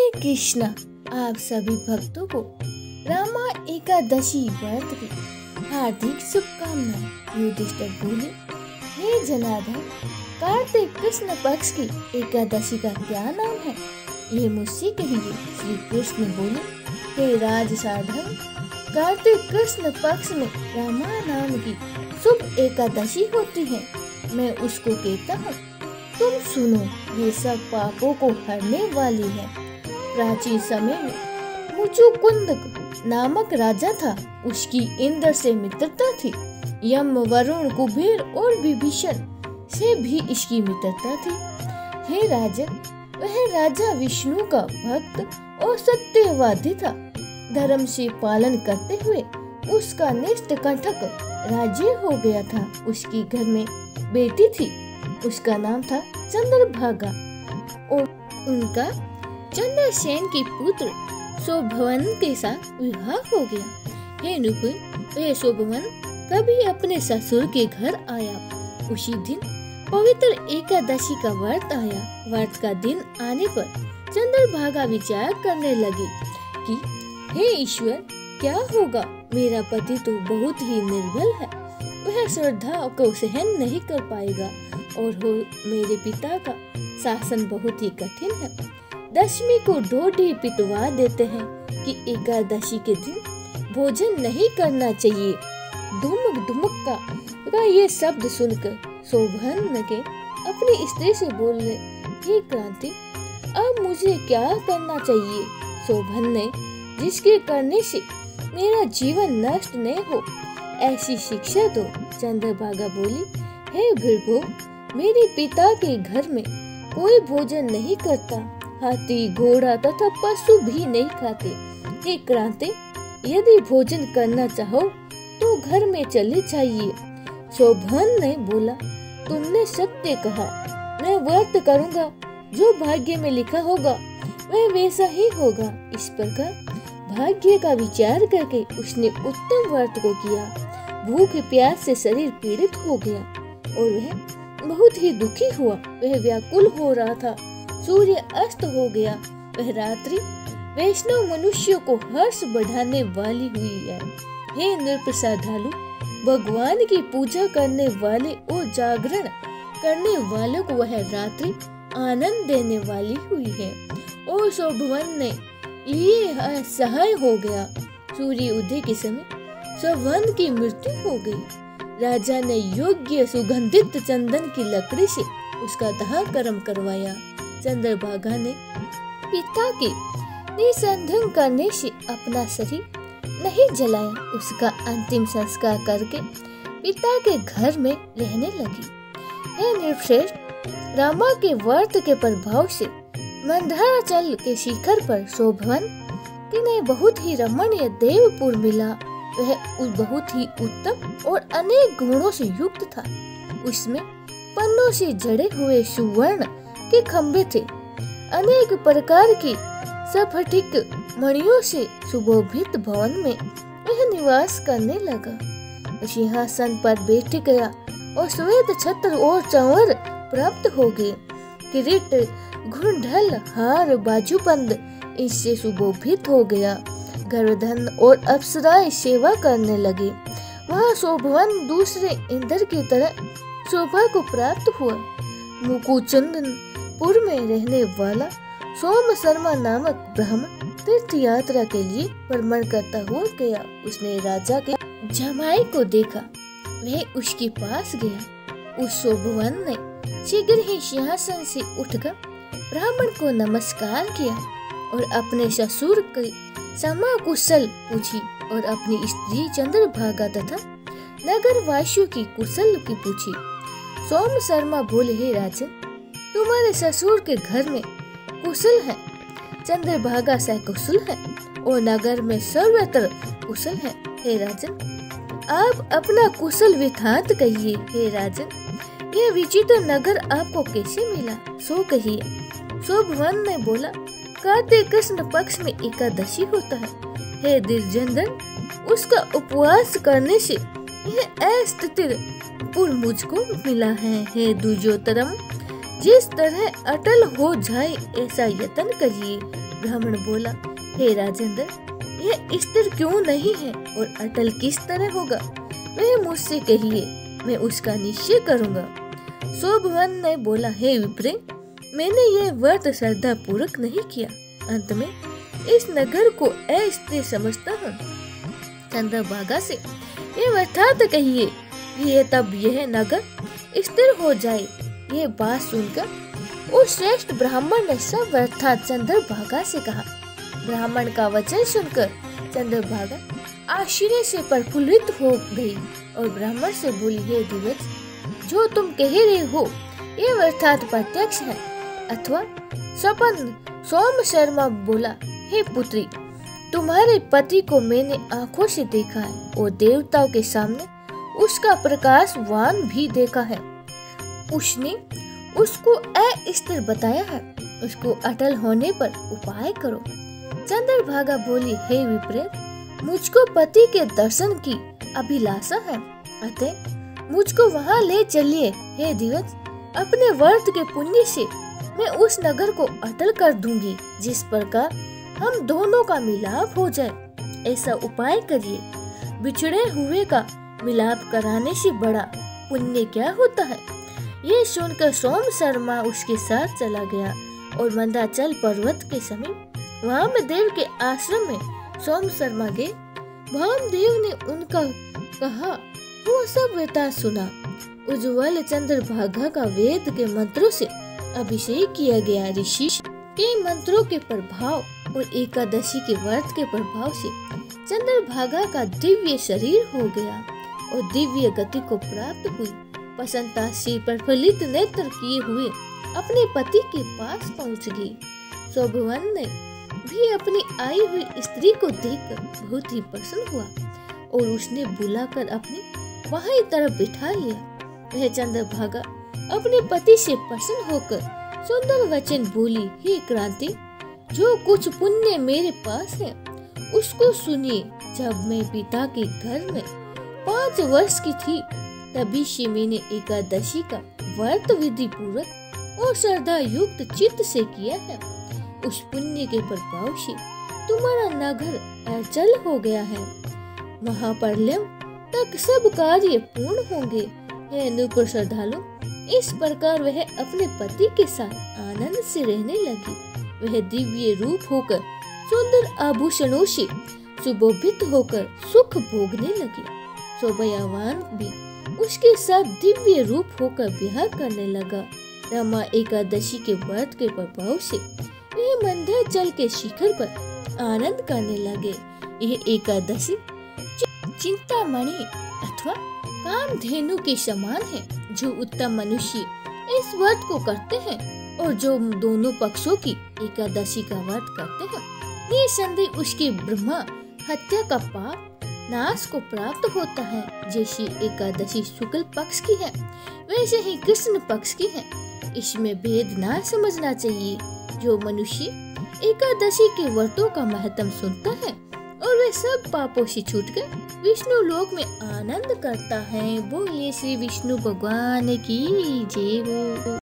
हे कृष्णा, आप सभी भक्तों को रामा एकादशी व्रत की हार्दिक शुभकामनाएं। युधिष्ठिर बोले, हे जनार्दन, कार्तिक कृष्ण पक्ष की एकादशी का क्या नाम है, ये मुझसे कहिए। श्री कृष्ण बोले, हे राज साधन, कार्तिक कृष्ण पक्ष में रामा नाम की शुभ एकादशी होती है। मैं उसको कहता हूँ, तुम सुनो, ये सब पापों को हरने वाली है। प्राचीन समय में मुचुकुंद नामक राजा था। उसकी इंद्र से मित्रता थी। यम, वरुण, कुबेर और विभीषण से भी इसकी मित्रता थी। हे राजन, वह राजा विष्णु का भक्त और सत्यवादी था। धर्म से पालन करते हुए उसका निष्ठ कंटक राज्य हो गया था। उसके घर में बेटी थी, उसका नाम था चंद्रभागा और उनका चंद्रसेन के पुत्र शोभवन के साथ विवाह हो गया। हे नृपुर, वह शोभवन कभी अपने ससुर के घर आया। उसी दिन पवित्र एकादशी का व्रत आया। व्रत का दिन आने पर चंद्रभागा विचार करने लगी कि हे ईश्वर, क्या होगा, मेरा पति तो बहुत ही निर्बल है, वह श्रद्धा को सहन नहीं कर पाएगा और मेरे पिता का शासन बहुत ही कठिन है। दशमी को ढोढी पिटवा देते हैं कि एकादशी के दिन भोजन नहीं करना चाहिए। दुमुक दुमुक का ये शब्द सुनकर शोभन के अपनी स्त्री से बोले, हे क्रांति, अब मुझे क्या करना चाहिए। शोभन ने, जिसके करने से मेरा जीवन नष्ट न हो, ऐसी शिक्षा दो। चंद्रभागा बोली, हे भृगु, मेरे पिता के घर में कोई भोजन नहीं करता। हाथी, घोड़ा तथा पशु भी नहीं खाते। हे क्रांति, यदि भोजन करना चाहो तो घर में चले जाइए। शोभन ने बोला, तुमने सत्य कहा, मैं व्रत करूंगा। जो भाग्य में लिखा होगा वह वैसा ही होगा। इस प्रकार भाग्य का विचार करके उसने उत्तम व्रत को किया। भूख प्यास से शरीर पीड़ित हो गया और वह बहुत ही दुखी हुआ। वह व्याकुल हो रहा था। सूर्य अस्त हो गया। वह रात्रि वैष्णव मनुष्यों को हर्ष बढ़ाने वाली हुई है। हे नृपश्रद्धालु, भगवान की पूजा करने वाले और जागरण करने वालों को वह रात्रि आनंद देने वाली हुई है। और शोभवन ने ये असहाय हो गया। सूर्य उदय के समय शोभवन की मृत्यु हो गई। राजा ने योग्य सुगंधित चंदन की लकड़ी से उसका दाह कर्म करवाया। चंद्रभागा ने पिता के निसंदेह करने से अपना शरीर नहीं जलाया। उसका अंतिम संस्कार करके पिता के घर में रहने लगी। हे नृपश्रेष्ठ, रामा के व्रत के प्रभाव से मंदराचल के शिखर पर शोभवन ने बहुत ही रमणीय देवपुर मिला। वह बहुत ही उत्तम और अनेक गुणों से युक्त था। उसमें पन्नों से जड़े हुए सुवर्ण के खंभे थे। अनेक प्रकार की स्फटिक मणियों से सुशोभित भवन में वह निवास करने लगा। सिंहासन पर बैठ गया और श्वेत छत्र और चंवर प्राप्त हो गए। किरीट, घुंडल, हार, बाजूबंद इससे सुशोभित हो गया। गर्वधन और अप्सराएं सेवा करने लगे। वहाँ शोभवन दूसरे इंद्र की तरह शोभा को प्राप्त हुआ। मुकुचंदनपुर में रहने वाला सोम शर्मा नामक ब्राह्मण तीर्थ यात्रा के लिए भ्रमण करता हुआ गया। उसने राजा के जमाई को देखा। वह उसके पास गया। उस शोभवन ने शीघ्र ही सिंहासन से उठकर ब्राह्मण को नमस्कार किया और अपने ससुर की समाकुशल पूछी और अपनी स्त्री चंद्रभागा तथा नगर वासियों की कुशल की पूछी। सोम शर्मा बोले, हे राजन, तुम्हारे ससुर के घर में कुशल है, चंद्रभागा सकुशल है और नगर में सर्वत्र कुशल है। हे राजन, आप अपना कुशल वृत्तांत कहिए। हे राजन, यह विचित्र नगर आपको कैसे मिला, सो कहिए। शोभवन ने बोला, कार्तिक कृष्ण पक्ष में एकादशी होता है। हे दुर्जनदन, उसका उपवास करने से यह अस्थिर पुर मुझको मिला है। हे दुर्योधन, जिस तरह अटल हो जाए ऐसा यत्न करिए। ब्राह्मण बोला, हे राजेंद्र, यह स्थिर क्यों नहीं है और अटल किस तरह होगा, वह मुझसे कहिए, मैं उसका निश्चय करूँगा। शोभवन ने बोला, हे विप्रे, मैंने यह व्रत श्रद्धा पूर्वक नहीं किया, अंत में इस नगर को अस्थिर समझता हूँ। चंद्रभागा से ये अर्थात कहिए कि तब यह नगर स्थिर हो जाए। यह बात सुनकर उस श्रेष्ठ ब्राह्मण ने सब अर्थात चंद्रभागा से कहा। ब्राह्मण का वचन सुनकर चंद्रभागा आश्चर्य से प्रफुल्लित हो गई और ब्राह्मण से बोली, हे दिवस, जो तुम कह रहे हो ये अर्थात प्रत्यक्ष है अथवा स्वप्न? सोम शर्मा बोला, हे पुत्री, तुम्हारे पति को मैंने आंखों से देखा है और देवताओं के सामने उसका प्रकाशवान भी देखा है। उसने उसको अस्थिर बताया है, उसको अटल होने पर उपाय करो। चंद्रभागा बोली, हे विप्रेत, मुझको पति के दर्शन की अभिलाषा है, अतः मुझको वहाँ ले चलिए। हे दिवस, अपने व्रत के पुण्य से मैं उस नगर को अटल कर दूंगी, जिस प्रकार हम दोनों का मिलाप हो जाए, ऐसा उपाय करिए। बिछड़े हुए का मिलाप कराने से बड़ा पुण्य क्या होता है। ये सुनकर सोम शर्मा उसके साथ चला गया और मंदाचल पर्वत के समीप वामदेव के आश्रम में सोम शर्मा गए। वामदेव ने उनका कहा वो सब व्यथा सुना। उज्ज्वल चंद्रभागा का वेद के मंत्रों से अभिषेक किया गया ऋषि के मंत्रों के प्रभाव और एकादशी के व्रत के प्रभाव से चंद्रभागा का दिव्य शरीर हो गया और दिव्य गति को प्राप्त हुई। प्रसन्नता से प्रफुल्लित नेत्र किए हुए अपने पति के पास पहुंच गई। शोभवन ने भी अपनी आई हुई स्त्री को देखकर बहुत ही प्रसन्न हुआ और उसने बुलाकर अपनी वहीं तरफ बिठा लिया। वह चंद्रभागा अपने पति से प्रसन्न होकर सुंदर वचन बोली, हे क्रांति, जो कुछ पुण्य मेरे पास है उसको सुनिए। जब मैं पिता के घर में 5 वर्ष की थी, तभी से मैंने एकादशी का व्रत विधि पूर्वक और श्रद्धा युक्त चित्त से किया है। उस पुण्य के प्रभाव से तुम्हारा नगर अचल हो गया है। महाप्रलय तक सब कार्य पूर्ण होंगे। हे नृप श्रद्धालु, इस प्रकार वह अपने पति के साथ आनंद से रहने लगी। वह दिव्य रूप होकर सुंदर आभूषणों से सुशोभित होकर सुख भोगने लगी। शोभायावान भी उसके साथ दिव्य रूप होकर विहार करने लगा। रमा एकादशी के व्रत के प्रभाव से वह मंदाचल के शिखर पर आनंद करने लगे। यह एकादशी चिंतामणि अथवा कामधेनु के समान है। जो उत्तम मनुष्य इस व्रत को करते हैं और जो दोनों पक्षों की एकादशी का व्रत करते हैं, निसंदेह उसके ब्रह्मा हत्या का पाप नाश को प्राप्त होता है। जैसे एकादशी शुक्ल पक्ष की है, वैसे ही कृष्ण पक्ष की है। इसमें भेद ना समझना चाहिए। जो मनुष्य एकादशी के व्रतों का महत्व सुनता है और वे सब पापों से छूटकर विष्णु लोक में आनंद करता है। बोलिए श्री विष्णु भगवान की जय हो।